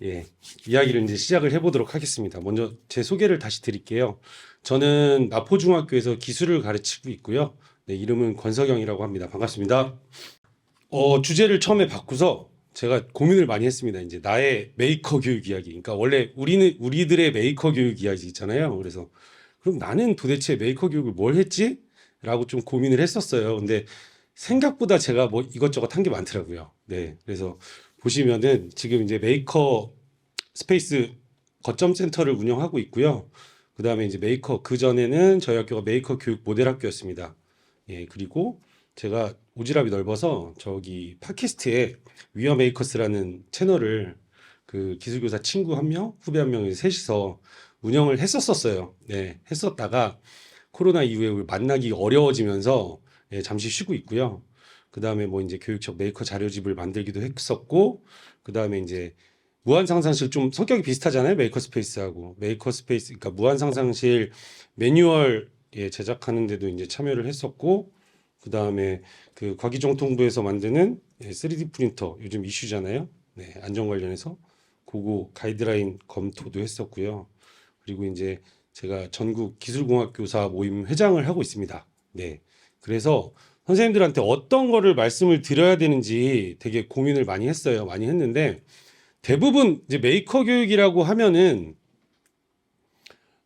예, 이야기를 이제 시작을 해보도록 하겠습니다. 먼저 제 소개를 다시 드릴게요. 저는 마포중학교에서 기술을 가르치고 있고요. 네, 이름은 권석영이라고 합니다. 반갑습니다. 주제를 처음에 바꾸서 제가 고민을 많이 했습니다. 이제 나의 메이커 교육 이야기. 그러니까 원래 우리들의 메이커 교육 이야기 있잖아요. 그래서 그럼 나는 도대체 메이커 교육을 뭘 했지? 라고 좀 고민을 했었어요. 근데 생각보다 제가 뭐 이것저것 한 게 많더라고요. 네. 그래서 보시면은 지금 이제 메이커 스페이스 거점 센터를 운영하고 있고요. 그다음에 이제 메이커 그전에는 저희 학교가 메이커 교육 모델 학교였습니다. 예, 그리고 제가 오지랖이 넓어서 저기 팟캐스트에 위어 메이커스라는 채널을 그 기술교사 친구 한 명, 후배 한 명이 셋이서 운영을 했었어요. 네, 했었다가 코로나 이후에 만나기 어려워지면서 예, 잠시 쉬고 있고요. 그다음에 뭐 이제 교육적 메이커 자료집을 만들기도 했었고, 그다음에 이제 무한상상실 좀 성격이 비슷하잖아요. 메이커 스페이스하고 메이커 스페이스, 그러니까 무한상상실 매뉴얼 예, 제작하는 데도 이제 참여를 했었고, 그다음에 그 과기정통부에서 만드는 예, 3D 프린터 요즘 이슈잖아요. 네, 안전 관련해서 그거 가이드라인 검토도 했었고요. 그리고 이제 제가 전국 기술공학교사 모임 회장을 하고 있습니다. 네. 그래서 선생님들한테 어떤 거를 말씀을 드려야 되는지 되게 고민을 많이 했어요. 많이 했는데 대부분 이제 메이커 교육이라고 하면은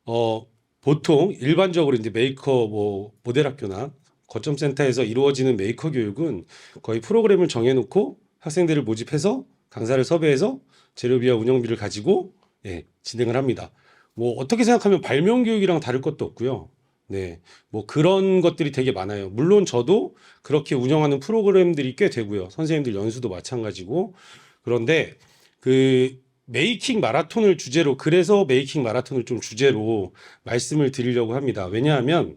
어 보통 일반적으로 이제 메이커 뭐 모델 학교나 거점 센터에서 이루어지는 메이커 교육은 거의 프로그램을 정해놓고 학생들을 모집해서 강사를 섭외해서 재료비와 운영비를 가지고 예, 진행을 합니다. 뭐 어떻게 생각하면 발명 교육이랑 다를 것도 없고요. 네, 뭐 그런 것들이 되게 많아요. 물론 저도 그렇게 운영하는 프로그램들이 꽤 되고요. 선생님들 연수도 마찬가지고. 그런데 그 메이킹 마라톤을 주제로, 그래서 메이킹 마라톤을 좀 주제로 말씀을 드리려고 합니다. 왜냐하면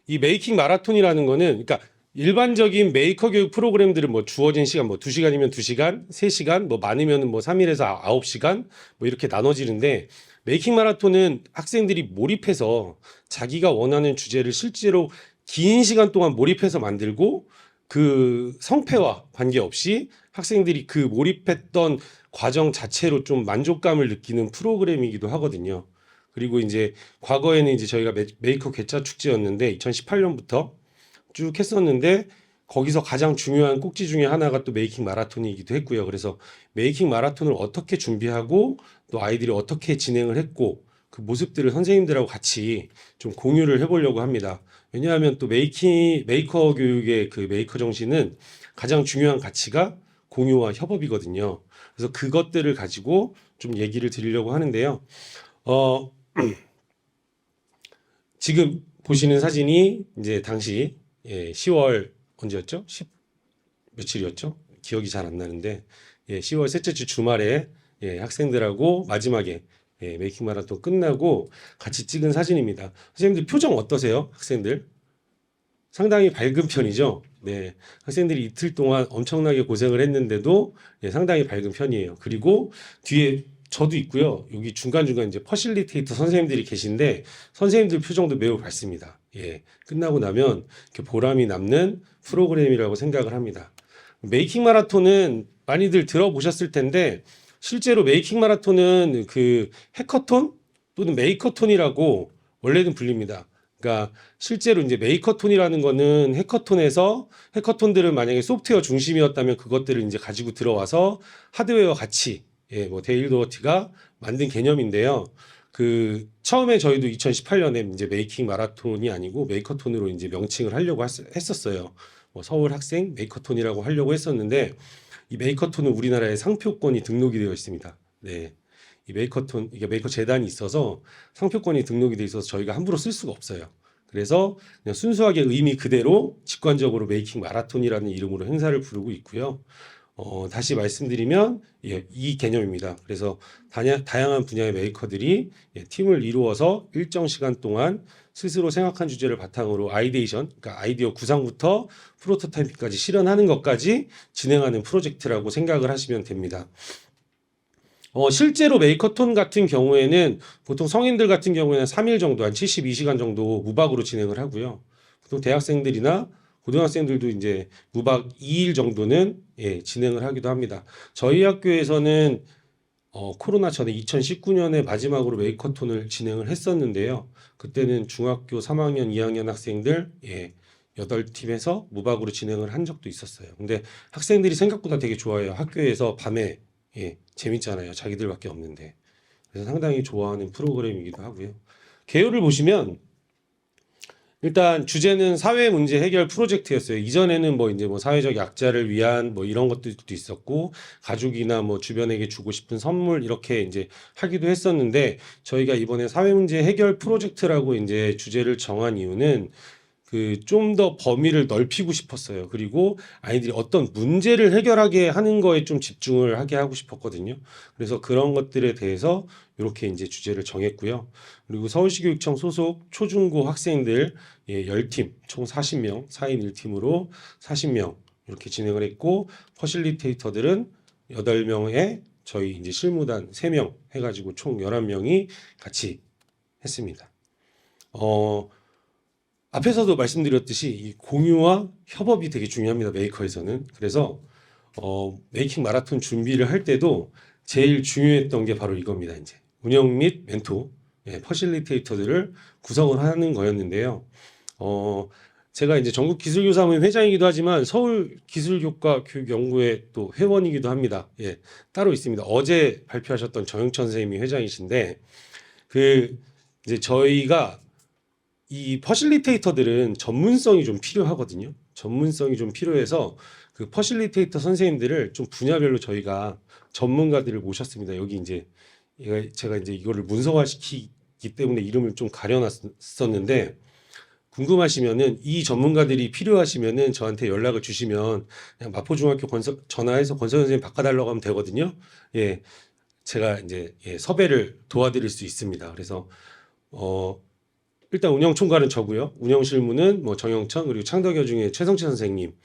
이 메이킹 마라톤이라는 거는, 그러니까 일반적인 메이커 교육 프로그램들은 뭐 주어진 시간 뭐 2시간이면 2시간, 3시간, 뭐 많으면 뭐 3일에서 9시간 뭐 이렇게 나눠지는데, 메이킹 마라톤은 학생들이 몰입해서 자기가 원하는 주제를 실제로 긴 시간 동안 몰입해서 만들고, 그 성패와 관계없이 학생들이 그 몰입했던 과정 자체로 좀 만족감을 느끼는 프로그램이기도 하거든요. 그리고 이제 과거에는 이제 저희가 메이커 괴짜 축제였는데 2018년부터 쭉 했었는데, 거기서 가장 중요한 꼭지 중에 하나가 또 메이킹 마라톤이기도 했고요. 그래서 메이킹 마라톤을 어떻게 준비하고 또 아이들이 어떻게 진행을 했고 그 모습들을 선생님들하고 같이 좀 공유를 해보려고 합니다. 왜냐하면 또 메이커 교육의 그 메이커 정신은 가장 중요한 가치가 공유와 협업이거든요. 그래서 그것들을 가지고 좀 얘기를 드리려고 하는데요. 어, 지금 보시는 사진이 이제 당시 예, 10월 언제였죠? 10 며칠이었죠? 기억이 잘 안 나는데 예, 10월 셋째 주 주말에 예, 학생들하고 마지막에 예, 메이킹 마라톤 끝나고 같이 찍은 사진입니다. 선생님들 표정 어떠세요? 학생들? 상당히 밝은 편이죠. 네, 학생들이 이틀 동안 엄청나게 고생을 했는데도 예, 상당히 밝은 편이에요. 그리고 뒤에 저도 있고요. 여기 중간중간 이제 퍼실리테이터 선생님들이 계신데 선생님들 표정도 매우 밝습니다. 예, 끝나고 나면 이렇게 보람이 남는 프로그램이라고 생각을 합니다. 메이킹 마라톤은 많이들 들어보셨을 텐데 실제로 메이킹 마라톤은 그 해커톤 또는 메이커톤이라고 원래는 불립니다. 그러니까 실제로 이제 메이커톤이라는 거는 해커톤들은 만약에 소프트웨어 중심이었다면 그것들을 이제 가지고 들어와서 하드웨어와 같이 예, 뭐 데일 도어티가 만든 개념인데요. 그 처음에 저희도 2018년에 이제 메이킹 마라톤이 아니고 메이커톤으로 이제 명칭을 하려고 했었어요. 뭐 서울 학생 메이커톤이라고 하려고 했었는데 이 메이커톤은 우리나라에 상표권이 등록이 되어 있습니다. 네. 이 메이커톤, 이게 메이커 재단이 있어서 상표권이 등록이 돼 있어서 저희가 함부로 쓸 수가 없어요. 그래서 그냥 순수하게 의미 그대로 직관적으로 메이킹 마라톤이라는 이름으로 행사를 부르고 있고요. 다시 말씀드리면 예, 이 개념입니다. 그래서 다양한 분야의 메이커들이 예, 팀을 이루어서 일정 시간 동안 스스로 생각한 주제를 바탕으로 아이데이션, 그러니까 아이디어 구상부터 프로토타입까지 실현하는 것까지 진행하는 프로젝트라고 생각을 하시면 됩니다. 실제로 메이커톤 같은 경우에는 보통 성인들 같은 경우에는 3일 정도, 한 72시간 정도 무박으로 진행을 하고요. 보통 대학생들이나 고등학생들도 이제 무박 2일 정도는 예, 진행을 하기도 합니다. 저희 학교에서는 코로나 전에 2019년에 마지막으로 메이커톤을 진행을 했었는데요. 그때는 중학교 3학년, 2학년 학생들 8팀에서 무박으로 진행을 한 적도 있었어요. 근데 학생들이 생각보다 되게 좋아해요. 학교에서 밤에 재밌잖아요. 자기들밖에 없는데. 그래서 상당히 좋아하는 프로그램이기도 하고요. 개요를 보시면 일단 주제는 사회 문제 해결 프로젝트였어요. 이전에는 뭐 사회적 약자를 위한 뭐 이런 것들도 있었고 가족이나 뭐 주변에게 주고 싶은 선물 이렇게 이제 하기도 했었는데 저희가 이번에 사회 문제 해결 프로젝트라고 이제 주제를 정한 이유는 그 좀 더 범위를 넓히고 싶었어요. 그리고 아이들이 어떤 문제를 해결하게 하는 거에 좀 집중을 하게 하고 싶었거든요. 그래서 그런 것들에 대해서 이렇게 이제 주제를 정했고요. 그리고 서울시교육청 소속 초중고 학생들 10팀, 총 40명, 4인 1팀으로 40명 이렇게 진행을 했고 퍼실리테이터들은 8명에 저희 이제 실무단 3명 해가지고 총 11명이 같이 했습니다. 앞에서도 말씀드렸듯이 이 공유와 협업이 되게 중요합니다. 메이커에서는. 그래서 메이킹 마라톤 준비를 할 때도 제일 중요했던 게 바로 이겁니다. 이제 운영 및 멘토, 퍼실리테이터들을 구성을 하는 거였는데요. 제가 이제 전국기술교사모임 회장이기도 하지만 서울기술교과 교육연구회 또 회원이기도 합니다. 따로 있습니다. 어제 발표하셨던 정영천 선생님이 회장이신데 이제 저희가 이 퍼실리테이터들은 전문성이 좀 필요하거든요. 전문성이 좀 필요해서 그 퍼실리테이터 선생님들을 좀 분야별로 저희가 전문가들을 모셨습니다. 여기 이제 제가 이제 이거를 문서화시키기 때문에 이름을 좀 가려놨었는데 궁금하시면은 이 전문가들이 필요하시면은 저한테 연락을 주시면 그냥 마포중학교 전화해서 권서 선생님 바꿔달라고 하면 되거든요. 제가 이제 섭외를 도와드릴 수 있습니다. 그래서 일단 운영 총괄은 저고요. 운영 실무는 뭐 정영천 그리고 창덕여 중에 최성채 선생님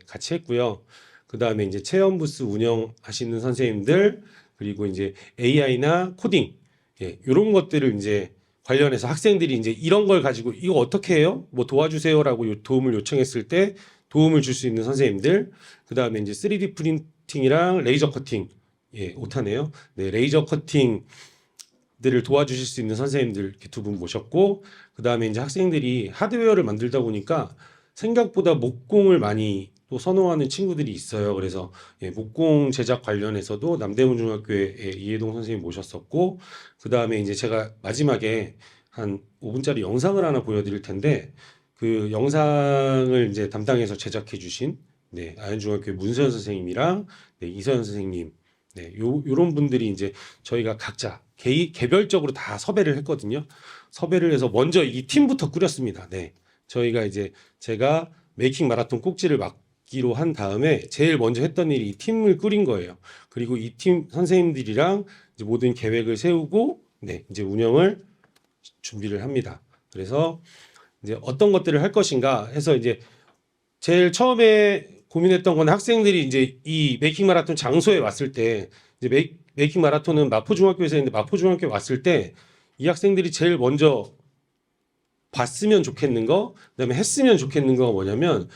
같이 했고요. 그 다음에 이제 체험 부스 운영하시는 선생님들 그리고 이제 AI나 코딩 이런 것들을 이제 관련해서 학생들이 이제 이런 걸 가지고 이거 어떻게 해요? 뭐 도와주세요라고 도움을 요청했을 때 도움을 줄 수 있는 선생님들 그 다음에 이제 3D 프린팅이랑 레이저 커팅 오타네요. 레이저 커팅 들을 도와주실 수 있는 선생님들 이렇게 2분 모셨고 그 다음에 이제 학생들이 하드웨어를 만들다 보니까 생각보다 목공을 많이 또 선호하는 친구들이 있어요. 그래서 목공 제작 관련해서도 남대문 중학교에 이해동 선생님 모셨었고 그 다음에 이제 제가 마지막에 한 5분짜리 영상을 하나 보여드릴 텐데 그 영상을 이제 담당해서 제작해 주신 아현중학교 문서연 선생님이랑 이서연 선생님 요런 분들이 이제 저희가 각자 개별적으로 다 섭외를 했거든요. 섭외를 해서 먼저 이 팀부터 꾸렸습니다. 저희가 이제 제가 메이킹 마라톤 꼭지를 맡기로 한 다음에 제일 먼저 했던 일이 이 팀을 꾸린 거예요. 그리고 이 팀 선생님들이랑 이제 모든 계획을 세우고 이제 운영을 준비를 합니다. 그래서 이제 어떤 것들을 할 것인가 해서 이제 제일 처음에 고민했던 건 학생들이 이제 이 메이킹 마라톤 장소에 왔을 때 이제 메이킹 마라톤은 마포중학교에서 했는데 마포중학교에 왔을 때 이 학생들이 제일 먼저 봤으면 좋겠는 거 그다음에 했으면 좋겠는 거가 뭐냐면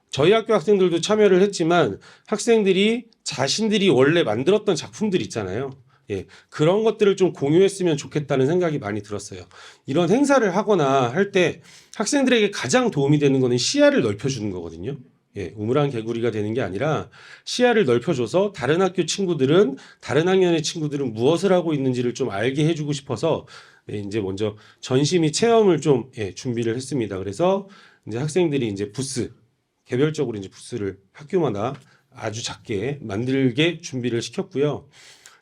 저희 학교 학생들도 참여를 했지만 학생들이 자신들이 원래 만들었던 작품들 있잖아요. 그런 것들을 좀 공유했으면 좋겠다는 생각이 많이 들었어요. 이런 행사를 하거나 할 때 학생들에게 가장 도움이 되는 거는 시야를 넓혀주는 거거든요. 우물안 개구리가 되는 게 아니라 시야를 넓혀줘서 다른 학교 친구들은 다른 학년의 친구들은 무엇을 하고 있는지를 좀 알게 해주고 싶어서 이제 먼저 전시 및 체험을 좀 준비를 했습니다. 그래서 이제 학생들이 이제 부스 개별적으로 이제 부스를 학교마다 아주 작게 만들게 준비를 시켰고요.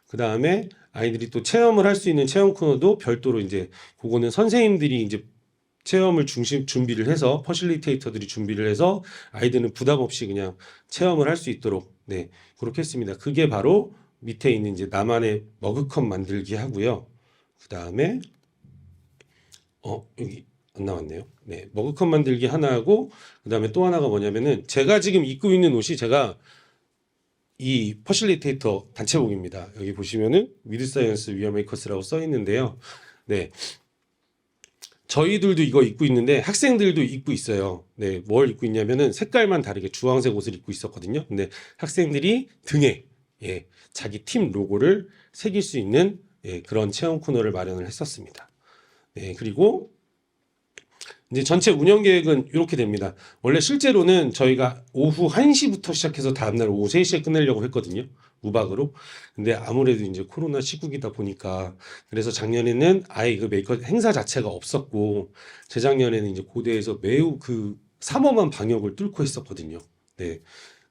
그 다음에 아이들이 또 체험을 할 수 있는 체험 코너도 별도로 이제 그거는 선생님들이 이제 체험을 준비를 해서 퍼실리테이터들이 준비를 해서 아이들은 부담 없이 그냥 체험을 할 수 있도록 그렇게 했습니다. 그게 바로 밑에 있는 이제 나만의 머그컵 만들기 하고요. 그 다음에 여기 안 나왔네요. 머그컵 만들기 하나 하고 그 다음에 또 하나가 뭐냐면은 제가 지금 입고 있는 옷이 제가 이 퍼실리테이터 단체복입니다. 여기 보시면은 위드 사이언스 위어 메이커스라고 써 있는데요. 저희들도 이거 입고 있는데 학생들도 입고 있어요. 뭘 입고 있냐면은 색깔만 다르게 주황색 옷을 입고 있었거든요. 근데 학생들이 등에 자기 팀 로고를 새길 수 있는 그런 체험 코너를 마련을 했었습니다. 네, 그리고 이제 전체 운영 계획은 이렇게 됩니다. 원래 실제로는 저희가 오후 1시부터 시작해서 다음날 오후 3시에 끝내려고 했거든요. 무박으로. 근데 아무래도 이제 코로나 시국이다 보니까 그래서 작년에는 아예 그 메이커 행사 자체가 없었고 재작년에는 이제 고대에서 매우 그 삼엄한 방역을 뚫고 했었거든요. 네.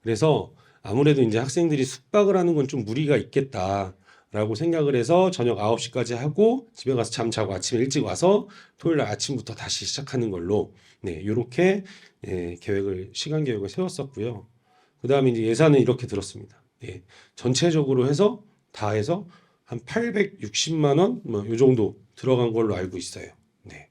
그래서 아무래도 이제 학생들이 숙박을 하는 건 좀 무리가 있겠다라고 생각을 해서 저녁 9시까지 하고 집에 가서 잠 자고 아침에 일찍 와서 토요일 날 아침부터 다시 시작하는 걸로 네, 요렇게 시간 계획을 세웠었고요. 그다음에 이제 예산은 이렇게 들었습니다. 예, 전체적으로 해서 다 해서 한 860만 원 뭐 요 정도 들어간 걸로 알고 있어요. 네.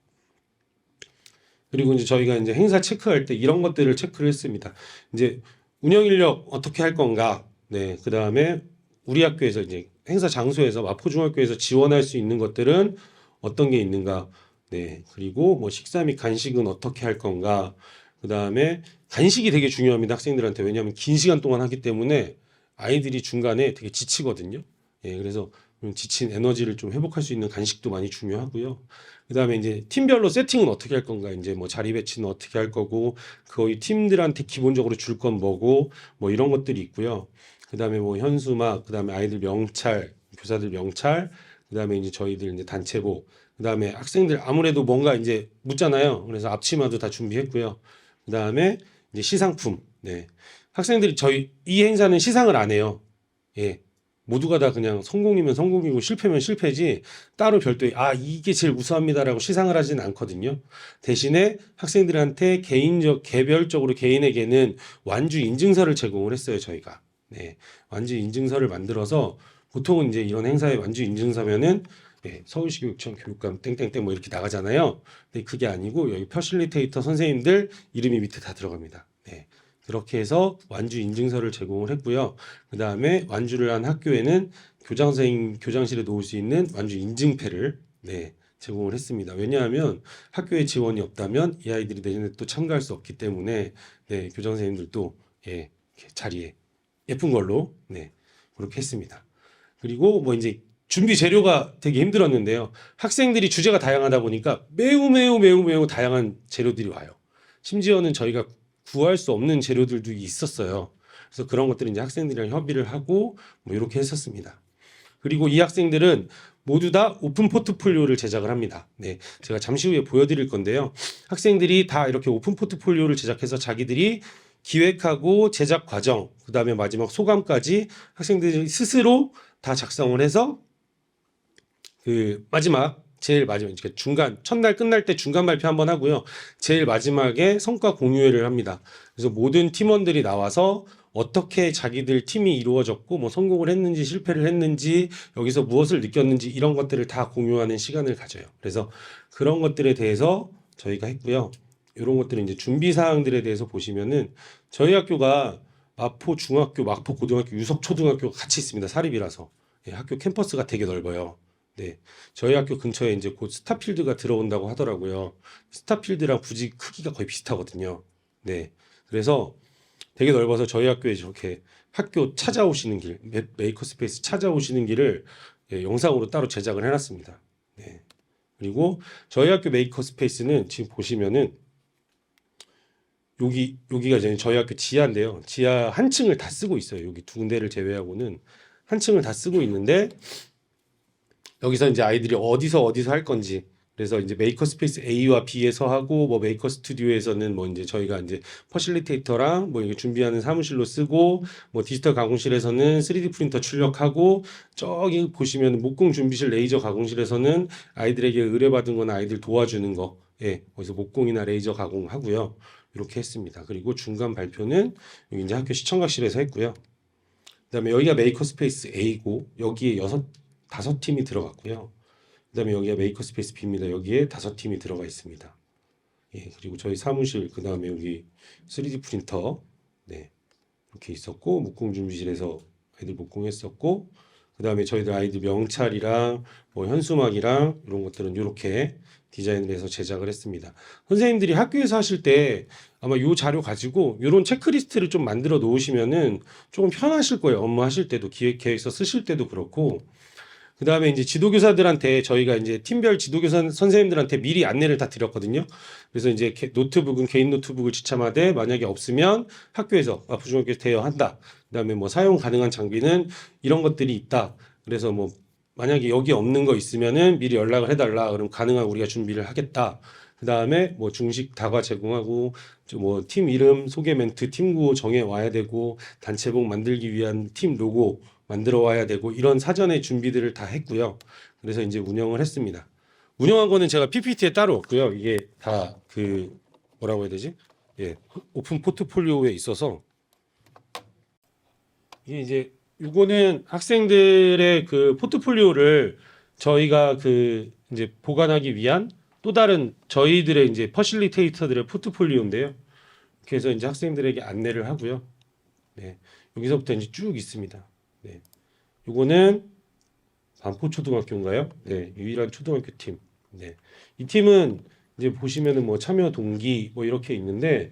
그리고 이제 저희가 이제 행사 체크할 때 이런 것들을 체크를 했습니다. 이제 운영 인력 어떻게 할 건가? 네. 그다음에 우리 학교에서 이제 행사 장소에서 마포중학교에서 지원할 수 있는 것들은 어떤 게 있는가? 네. 그리고 뭐 식사 및 간식은 어떻게 할 건가? 그다음에 간식이 되게 중요합니다. 학생들한테. 왜냐하면 긴 시간 동안 하기 때문에 아이들이 중간에 되게 지치거든요. 예. 그래서 좀 지친 에너지를 좀 회복할 수 있는 간식도 많이 중요하고요. 그다음에 이제 팀별로 세팅은 어떻게 할 건가? 이제 뭐 자리 배치는 어떻게 할 거고, 거의 팀들한테 기본적으로 줄 건 뭐고, 뭐 이런 것들이 있고요. 그다음에 뭐 현수막, 그다음에 아이들 명찰, 교사들 명찰, 그다음에 이제 저희들 이제 단체복, 그다음에 학생들 아무래도 뭔가 이제 묻잖아요. 그래서 앞치마도 다 준비했고요. 그다음에 이제 시상품. 네. 학생들이 저희 이 행사는 시상을 안 해요. 예. 모두가 다 그냥 성공이면 성공이고 실패면 실패지 따로 별도의 이게 제일 우수합니다라고 시상을 하진 않거든요. 대신에 학생들한테 개별적으로 개인에게는 완주 인증서를 제공을 했어요, 저희가. 네. 완주 인증서를 만들어서 보통은 이제 이런 행사에 완주 인증서면은 서울시 교육청 교육감 땡땡땡 뭐 이렇게 나가잖아요. 근데 그게 아니고 여기 퍼실리테이터 선생님들 이름이 밑에 다 들어갑니다. 네. 그렇게 해서 완주 인증서를 제공을 했고요. 그 다음에 완주를 한 학교에는 교장실에 놓을 수 있는 완주 인증패를 제공을 했습니다. 왜냐하면 학교에 지원이 없다면 이 아이들이 내년에 또 참가할 수 없기 때문에 교장 선생님들도 이렇게 자리에 예쁜 걸로 그렇게 했습니다. 그리고 뭐 이제 준비 재료가 되게 힘들었는데요. 학생들이 주제가 다양하다 보니까 매우 다양한 재료들이 와요. 심지어는 저희가 구할 수 없는 재료들도 있었어요. 그래서 그런 것들은 이제 학생들이랑 협의를 하고 뭐 이렇게 했었습니다. 그리고 이 학생들은 모두 다 오픈 포트폴리오를 제작을 합니다. 네, 제가 잠시 후에 보여드릴 건데요. 학생들이 다 이렇게 오픈 포트폴리오를 제작해서 자기들이 기획하고 제작 과정, 그 다음에 마지막 소감까지 학생들이 스스로 다 작성을 해서 그 제일 마지막 중간 첫날 끝날 때 중간 발표 한번 하고요. 제일 마지막에 성과 공유회를 합니다. 그래서 모든 팀원들이 나와서 어떻게 자기들 팀이 이루어졌고 뭐 성공을 했는지 실패를 했는지 여기서 무엇을 느꼈는지 이런 것들을 다 공유하는 시간을 가져요. 그래서 그런 것들에 대해서 저희가 했고요. 이런 것들은 이제 준비 사항들에 대해서 보시면은 저희 학교가 마포 중학교, 마포 고등학교, 유석 초등학교가 같이 있습니다. 사립이라서 학교 캠퍼스가 되게 넓어요. 네, 저희 학교 근처에 이제 곧 스타필드가 들어온다고 하더라고요. 스타필드랑 부지 크기가 거의 비슷하거든요. 네, 그래서 되게 넓어서 저희 학교에 저렇게 학교 찾아오시는 길, 메이커스페이스 찾아오시는 길을 영상으로 따로 제작을 해놨습니다. 네, 그리고 저희 학교 메이커스페이스는 지금 보시면은 여기가 이제 저희 학교 지하인데요. 지하 한 층을 다 쓰고 있어요. 여기 두 군데를 제외하고는 한 층을 다 쓰고 있는데 여기서 이제 아이들이 어디서 할 건지 그래서 이제 메이커 스페이스 A와 B에서 하고 뭐 메이커 스튜디오에서는 뭐 이제 저희가 이제 퍼실리테이터랑 뭐 이게 준비하는 사무실로 쓰고 뭐 디지털 가공실에서는 3D 프린터 출력하고 저기 보시면 목공 준비실 레이저 가공실에서는 아이들에게 의뢰받은 거나 아이들 도와주는 거 거기서 목공이나 레이저 가공하고요. 이렇게 했습니다. 그리고 중간 발표는 여기 이제 학교 시청각실에서 했고요. 그다음에 여기가 메이커 스페이스 A고 여기에 5팀이 들어갔고요. 그다음에 여기가 메이커 스페이스 B입니다. 여기에 5팀이 들어가 있습니다. 그리고 저희 사무실 그다음에 여기 3D 프린터 이렇게 있었고 목공 준비실에서 아이들 목공했었고 그다음에 저희들 아이들 명찰이랑 뭐 현수막이랑 이런 것들은 이렇게 디자인을 해서 제작을 했습니다. 선생님들이 학교에서 하실 때 아마 이 자료 가지고 이런 체크리스트를 좀 만들어 놓으시면은 조금 편하실 거예요. 업무 하실 때도 기획 계획서 쓰실 때도 그렇고 그다음에 이제 지도교사들한테 저희가 이제 팀별 지도교사 선생님들한테 미리 안내를 다 드렸거든요. 그래서 이제 노트북은 개인 노트북을 지참하되 만약에 없으면 학교에서 부중학교 대여한다. 그다음에 뭐 사용 가능한 장비는 이런 것들이 있다. 그래서 뭐 만약에 여기 없는 거 있으면은 미리 연락을 해달라. 그럼 가능한 우리가 준비를 하겠다. 그다음에 뭐 중식 다과 제공하고 뭐 팀 이름 소개 멘트 팀 구호 정해 와야 되고 단체복 만들기 위한 팀 로고 만들어 와야 되고 이런 사전에 준비들을 다 했고요. 그래서 이제 운영을 했습니다. 운영한 거는 제가 PPT에 따로 없고요. 이게 다 그 뭐라고 해야 되지? 예, 오픈 포트폴리오에 있어서 이게 이제 요거는 학생들의 그 포트폴리오를 저희가 그 이제 보관하기 위한 또 다른 저희들의 이제 퍼실리테이터들의 포트폴리오인데요. 그래서 이제 학생들에게 안내를 하고요. 네, 여기서부터 이제 쭉 있습니다. 네, 요거는 반포초등학교인가요? 네, 유일한 초등학교 팀. 네, 이 팀은 이제 보시면은 뭐 참여 동기 뭐 이렇게 있는데,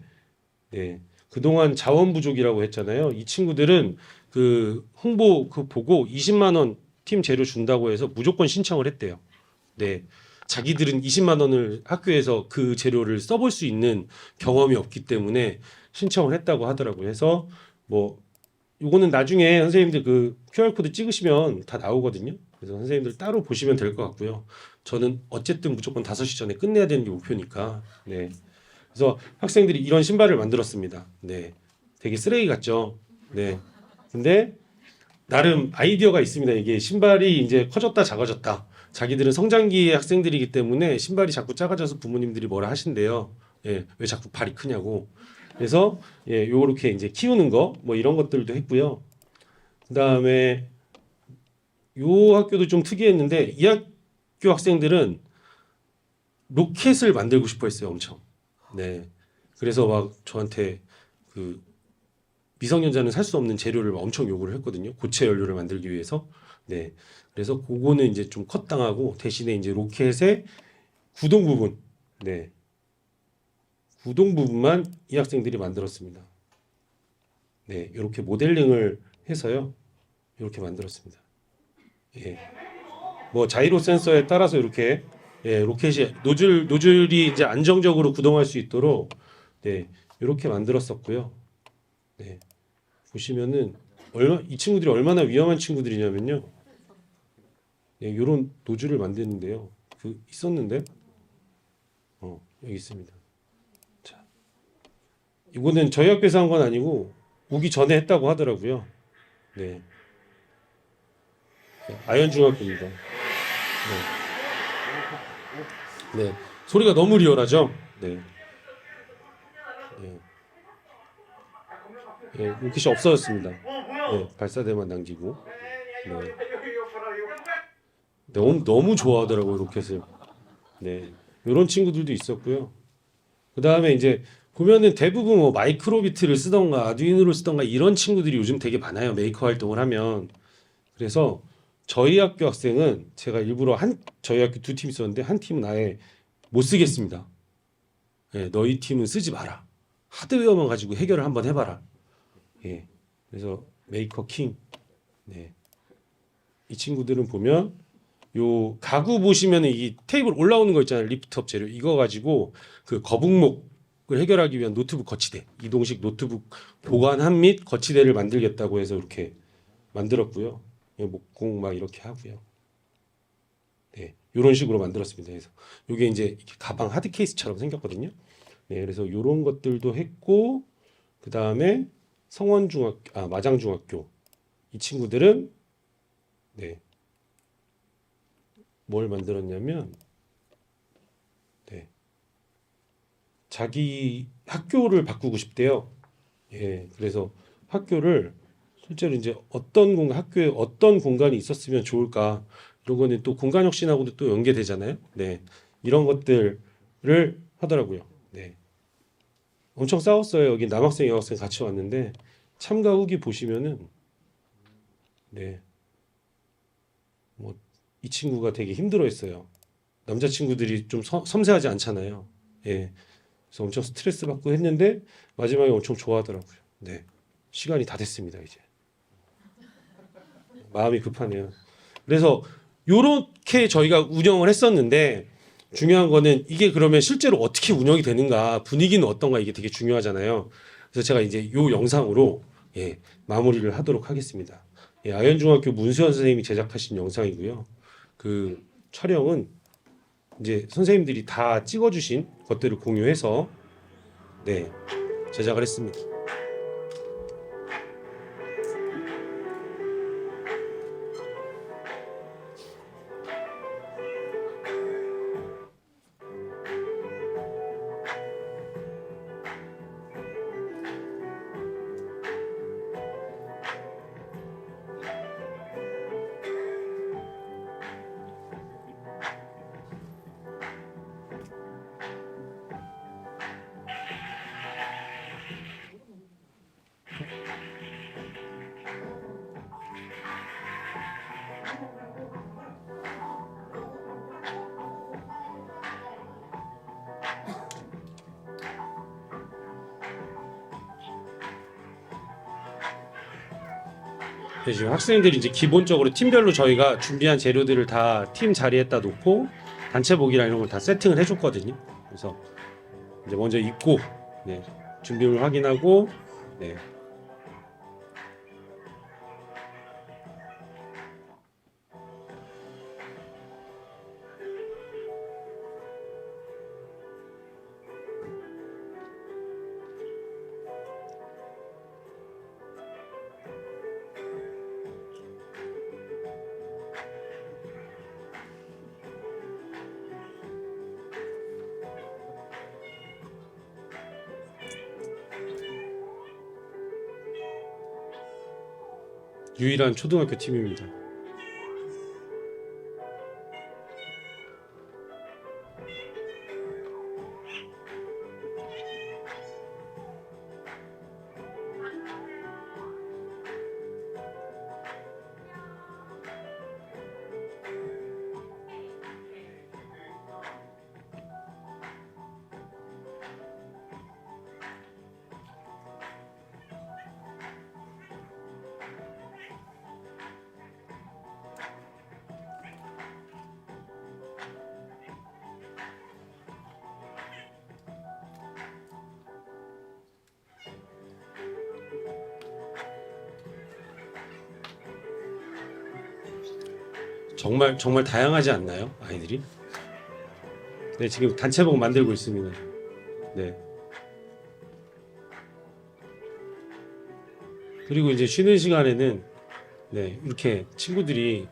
네, 그동안 자원 부족이라고 했잖아요. 이 친구들은 그 홍보 그 보고 20만 원 팀 재료 준다고 해서 무조건 신청을 했대요. 네. 자기들은 20만 원을 학교에서 그 재료를 써볼 수 있는 경험이 없기 때문에 신청을 했다고 하더라고요. 해서 뭐 요거는 나중에 선생님들 그 QR코드 찍으시면 다 나오거든요. 그래서 선생님들 따로 보시면 될 것 같고요. 저는 어쨌든 무조건 5시 전에 끝내야 되는 게 목표니까. 네. 그래서 학생들이 이런 신발을 만들었습니다. 네. 되게 쓰레기 같죠? 네. 근데 나름 아이디어가 있습니다. 이게 신발이 이제 커졌다 작아졌다. 자기들은 성장기의 학생들이기 때문에 신발이 자꾸 작아져서 부모님들이 뭐라 하신대요. 예, 왜 자꾸 발이 크냐고. 그래서 예, 요렇게 이제 키우는 거 뭐 이런 것들도 했고요. 그다음에 요 학교도 좀 특이했는데 이 학교 학생들은 로켓을 만들고 싶어 했어요, 엄청. 네. 그래서 막 저한테 그 미성년자는 살 수 없는 재료를 엄청 요구를 했거든요. 고체 연료를 만들기 위해서. 네. 그래서 그거는 이제 좀 컷당하고 대신에 이제 로켓의 구동 부분, 네. 구동 부분만 이 학생들이 만들었습니다. 네. 이렇게 모델링을 해서요. 이렇게 만들었습니다. 예. 뭐 자이로 센서에 따라서 이렇게 예, 로켓이 노즐이 이제 안정적으로 구동할 수 있도록 네. 이렇게 만들었었고요. 네. 보시면은 이 친구들이 얼마나 위험한 친구들이냐면요. 예, 요런 노즐을 만드는데요. 그 있었는데 여기 있습니다. 자, 이거는 저희 학교에서 한 건 아니고 오기 전에 했다고 하더라고요. 네, 아현 중학교입니다. 네, 네, 소리가 너무 리얼하죠. 네, 네, 네, 로켓이 없어졌습니다. 네, 발사대만 남기고. 네, 너무 좋아하더라고요 로켓을. 네, 이런 친구들도 있었고요. 그 다음에 이제 보면은 대부분 뭐 마이크로비트를 쓰던가 아두이노를 쓰던가 이런 친구들이 요즘 되게 많아요. 메이커 활동을 하면. 그래서 저희 학교 학생은 제가 일부러 저희 학교 두 팀 있었는데 한 팀은 아예 못 쓰겠습니다. 예, 너희 팀은 쓰지 마라. 하드웨어만 가지고 해결을 한번 해봐라. 예, 그래서 메이커 킹. 네, 이 친구들은 보면 요 가구 보시면 이 테이블 올라오는 거 있잖아요. 리프트업 재료 이거 가지고 그 거북목을 해결하기 위한 노트북 거치대 이동식 노트북 보관함 및 거치대를 만들겠다고 해서 이렇게 만들었고요. 목공 막 이렇게 하고요. 네, 이런 식으로 만들었습니다. 그래서 이게 이제 이렇게 가방 하드 케이스처럼 생겼거든요. 네, 그래서 이런 것들도 했고 그 다음에 마장중학교 이 친구들은 네. 뭘 만들었냐면 네. 자기 학교를 바꾸고 싶대요. 예, 그래서 학교를 실제로 이제 학교에 어떤 공간이 있었으면 좋을까 이런 거는 또 공간 혁신하고도 또 연계되잖아요. 네, 이런 것들을 하더라고요. 네, 엄청 싸웠어요. 여기 남학생 여학생 같이 왔는데 참가 후기 보시면은 네, 뭐 이 친구가 되게 힘들어했어요. 남자친구들이 좀 섬세하지 않잖아요. 예. 그래서 엄청 스트레스 받고 했는데 마지막에 엄청 좋아하더라고요. 네. 시간이 다 됐습니다, 이제. 마음이 급하네요. 그래서 요렇게 저희가 운영을 했었는데 중요한 거는 이게 그러면 실제로 어떻게 운영이 되는가, 분위기는 어떤가, 이게 되게 중요하잖아요. 그래서 제가 이제 요 영상으로 마무리를 하도록 하겠습니다. 아현중학교 문수현 선생님이 제작하신 영상이고요. 그 촬영은 이제 선생님들이 다 찍어주신 것들을 공유해서 제작을 했습니다. 지금 학생들이 이제 기본적으로 팀별로 저희가 준비한 재료들을 다 팀 자리에다 놓고 단체복이랑 이런 걸 다 세팅을 해줬거든요. 그래서 이제 먼저 입고 준비물 확인하고 유일한 초등학교 팀입니다. 정말 다양하지 않나요, 아이들이? 네, 지금 단체복 만들고 있습니다. 네. 그리고 이제 쉬는 시간에는 이렇게 친구들이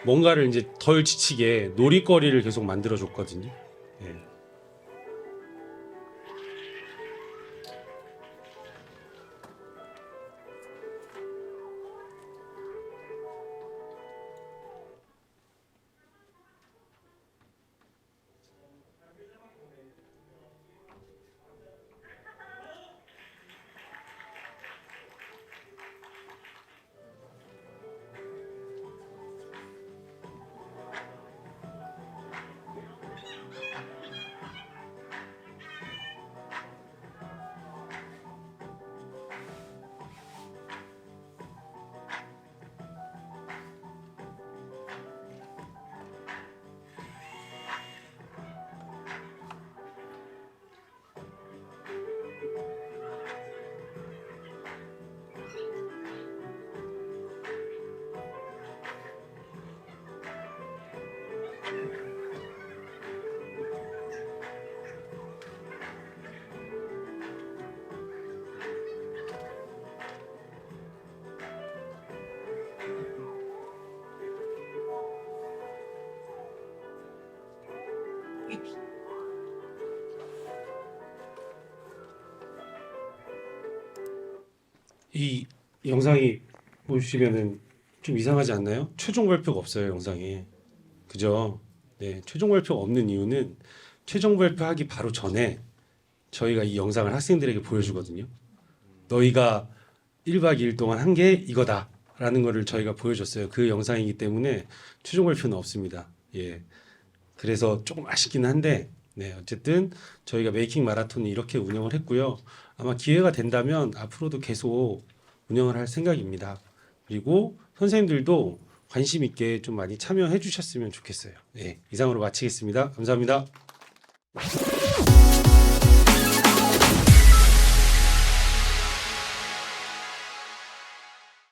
뭔가를 이제 덜 지치게 놀이거리를 계속 만들어 줬거든요. 이 영상이 보시면은 좀 이상하지 않나요? 최종 발표가 없어요, 영상에. 그죠? 네, 최종 발표가 없는 이유는 최종 발표하기 바로 전에 저희가 이 영상을 학생들에게 보여주거든요. 너희가 1박 2일 동안 한 게 이거다라는 거를 저희가 보여줬어요. 그 영상이기 때문에 최종 발표는 없습니다. 그래서 조금 아쉽긴 한데 어쨌든 저희가 메이킹 마라톤이 이렇게 운영을 했고요. 아마 기회가 된다면 앞으로도 계속 운영을 할 생각입니다. 그리고 선생님들도 관심 있게 좀 많이 참여해 주셨으면 좋겠어요. 예, 이상으로 마치겠습니다. 감사합니다.